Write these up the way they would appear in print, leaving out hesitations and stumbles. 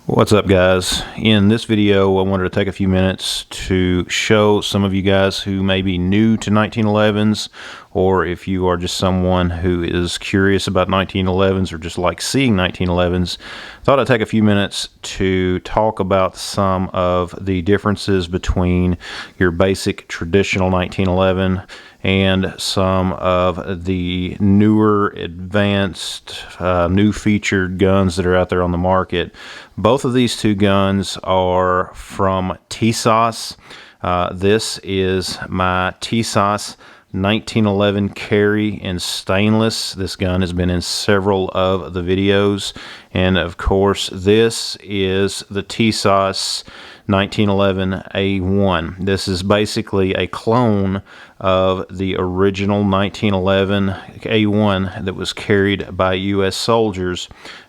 What's up, guys? In this video I wanted to take a few minutes to show some of you guys who may be new to 1911s, or if you are just someone who is curious about 1911s or just like seeing 1911s, thought I'd take a few minutes to talk about some of the differences between your basic traditional 1911 and some of the newer, advanced, new featured guns that are out there on the market. Both of these two guns are from Tisas. This is my Tisas 1911 carry in stainless. This gun has been in several of the videos, and of course this is the Tisas 1911 A1. This is basically a clone of the original 1911 A1 that was carried by U.S. soldiers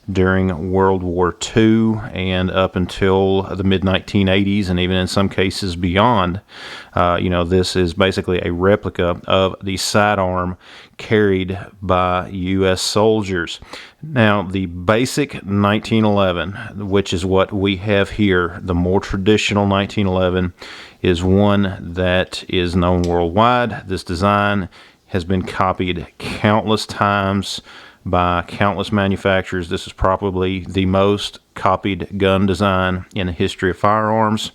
during World War II and up until the mid-1980s, and even in some cases beyond. This is basically a replica of the sidearm carried by U.S. soldiers. Now, the basic 1911, which is what we have here, the more traditional 1911, is one that is known worldwide. This design has been copied countless times by countless manufacturers. This is probably the most copied gun design in the history of firearms.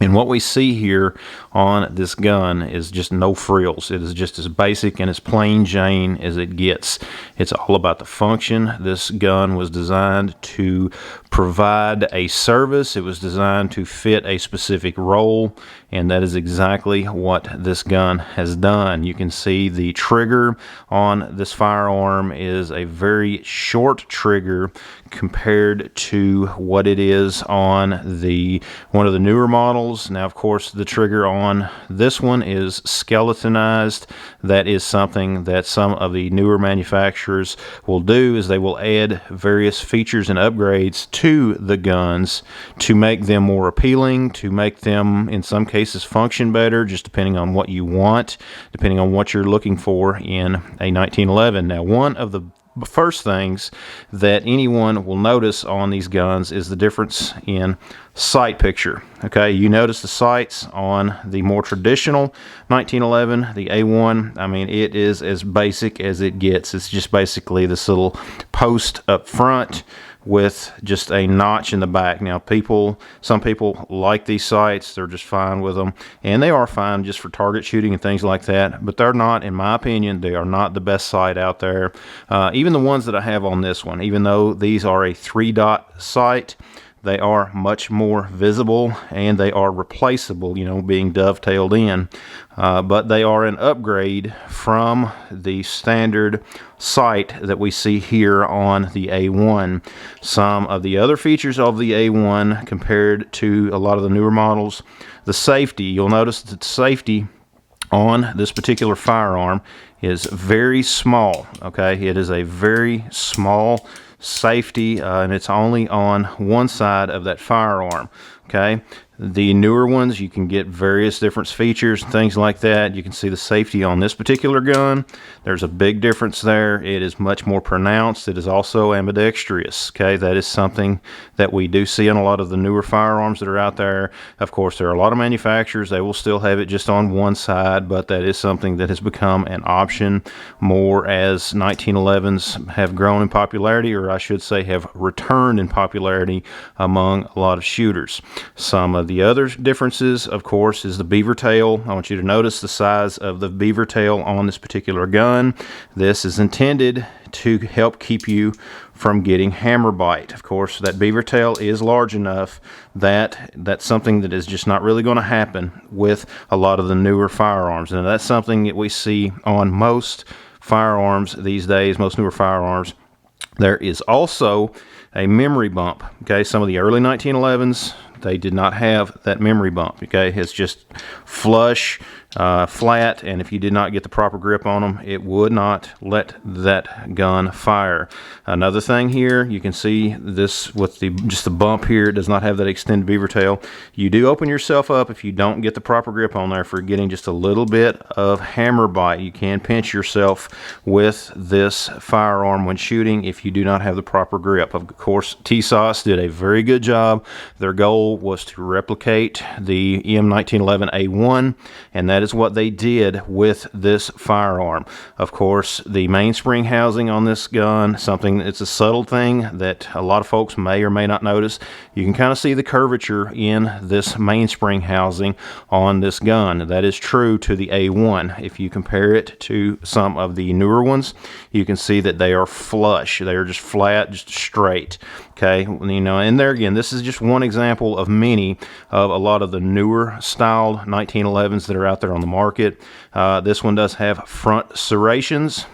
And what we see here on this gun is just no frills. It is just as basic and as plain Jane as it gets. It's all about the function. This gun was designed to provide a service. It was designed to fit a specific role, and that is exactly what this gun has done. You can see the trigger on this firearm is a very short trigger compared to what it is on one of the newer models. Now, of course, the trigger on this one is skeletonized. That is something that some of the newer manufacturers will do, is they will add various features and upgrades to the guns to make them more appealing, to make them in some cases function better, just depending on what you want, depending on what you're looking for in a 1911. Now, one of the first things that anyone will notice on these guns is the difference in sight picture. Okay, you notice the sights on the more traditional 1911, the A1. I mean, it is as basic as it gets. It's just basically this little post up front with just a notch in the back. Now, some people like these sights. They're just fine with them, and they are fine just for target shooting and things like that, but they're not, in my opinion, they are not the best sight out there. Even the ones that I have on this one, even though these are a 3-dot sight, they are much more visible, and they are replaceable, being dovetailed in. But they are an upgrade from the standard sight that we see here on the A1. Some of the other features of the A1 compared to a lot of the newer models, the safety, you'll notice that the safety on this particular firearm is very small. Okay, it is a very small safety, and it's only on one side of that firearm. Okay, the newer ones, you can get various different features and things like that. You can see the safety on this particular gun. There's a big difference there. It is much more pronounced. It is also ambidextrous. Okay, that is something that we do see on a lot of the newer firearms that are out there. Of course, there are a lot of manufacturers, they will still have it just on one side, but that is something that has become an option more as 1911s have grown in popularity, or I should say have returned in popularity among a lot of shooters. Some of the other differences, of course, is the beaver tail. I want you to notice the size of the beaver tail on this particular gun. This is intended to help keep you from getting hammer bite. Of course, that beaver tail is large enough that that's something that is just not really going to happen with a lot of the newer firearms. And that's something that we see on most firearms these days, most newer firearms. There is also a memory bump. Okay, some of the early 1911s they did not have that memory bump. Okay, it's just flush, flat, and if you did not get the proper grip on them, it would not let that gun fire. Another thing here, you can see this with just the bump here. It does not have that extended beaver tail. You do open yourself up if you don't get the proper grip on there for getting just a little bit of hammer bite. You can pinch yourself with this firearm when shooting if you do not have the proper grip. Of course, Tisas did a very good job. Their goal was to replicate the M1911A1, and that is what they did with this firearm. Of course, the mainspring housing on this gun, it's a subtle thing that a lot of folks may or may not notice. You can kind of see the curvature in this mainspring housing on this gun. That is true to the A1. If you compare it to some of the newer ones, you can see that they are flush. They are just flat, just straight. Okay, you know, and there again, this is just one example of many of a lot of the newer styled 1911s that are out there on the market. This one does have front serrations.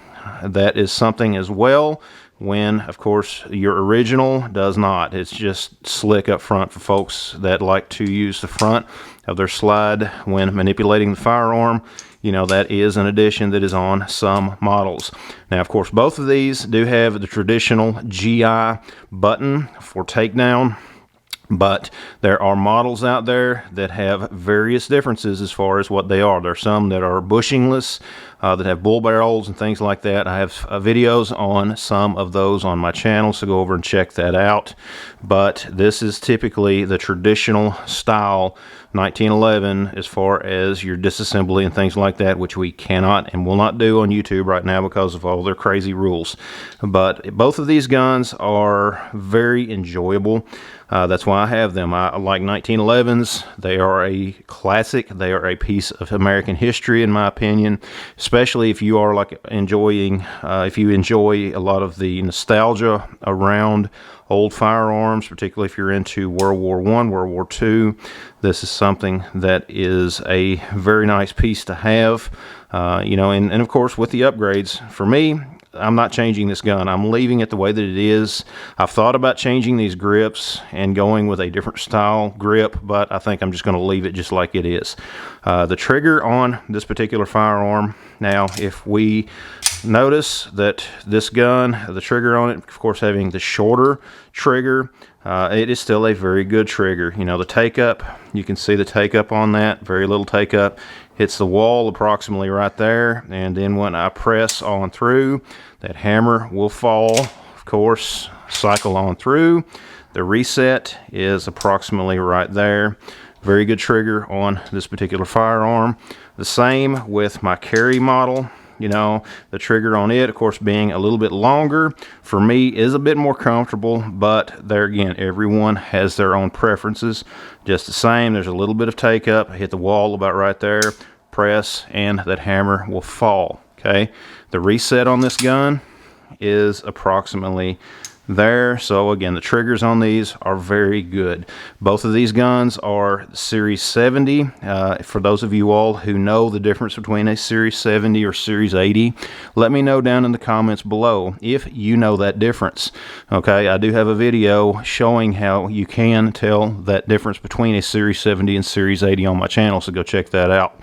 That is something as well, when of course your original does not. It's just slick up front for folks that like to use the front of their slide when manipulating the firearm. You know, that is an addition that is on some models. Now, of course, both of these do have the traditional GI button for takedown, but there are models out there that have various differences as far as what they are. There are some that are bushingless, that have bull barrels and things like that. I have videos on some of those on my channel, so go over and check that out. But this is typically the traditional style 1911 as far as your disassembly and things like that, which we cannot and will not do on YouTube right now because of all their crazy rules. But both of these guns are very enjoyable. That's why I have them. I like 1911s. They are a classic. They are a piece of American history, in my opinion, especially if you are like if you enjoy a lot of the nostalgia around old firearms, particularly if you're into World War I, World War II. This is something that is a very nice piece to have. You know, and of course with the upgrades, for me, I'm not changing this gun. I'm leaving it the way that it is. I've thought about changing these grips and going with a different style grip, but I think I'm just going to leave it just like it is. The trigger on this particular firearm, now if we notice that this gun, the trigger on it, of course having the shorter trigger, it is still a very good trigger. You know, the take up, you can see the take up on that, very little take up. Hits the wall approximately right there, and then when I press on through, that hammer will fall, of course, cycle on through. The reset is approximately right there. Very good trigger on this particular firearm. The same with my carry model. You know, the trigger on it, of course, being a little bit longer, for me is a bit more comfortable, but there again, everyone has their own preferences. Just the same, there's a little bit of take up, hit the wall about right there, press, and that hammer will fall. Okay, the reset on this gun is approximately there. So again, the triggers on these are very good. Both of these guns are Series 70. For those of you all who know the difference between a Series 70 or Series 80, let me know down in the comments below if you know that difference. Okay, I do have a video showing how you can tell that difference between a Series 70 and Series 80 on my channel, so go check that out.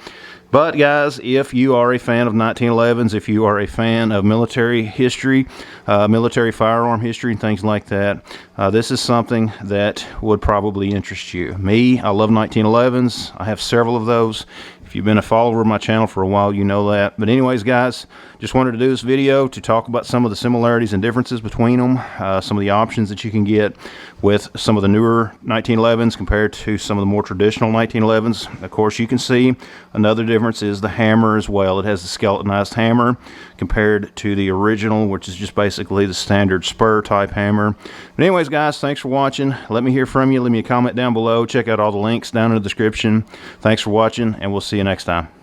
But guys, if you are a fan of 1911s, if you are a fan of military history, military firearm history and things like that, this is something that would probably interest you. Me, I love 1911s. I have several of those. If you've been a follower of my channel for a while, you know that. But anyways, guys, just wanted to do this video to talk about some of the similarities and differences between them, some of the options that you can get with some of the newer 1911s compared to some of the more traditional 1911s. Of course, you can see another difference is the hammer as well. It has the skeletonized hammer compared to the original, which is just basically the standard spur type hammer. But anyways, guys, thanks for watching. Let me hear from you. Leave me a comment down below. Check out all the links down in the description. Thanks for watching, and we'll see you next time.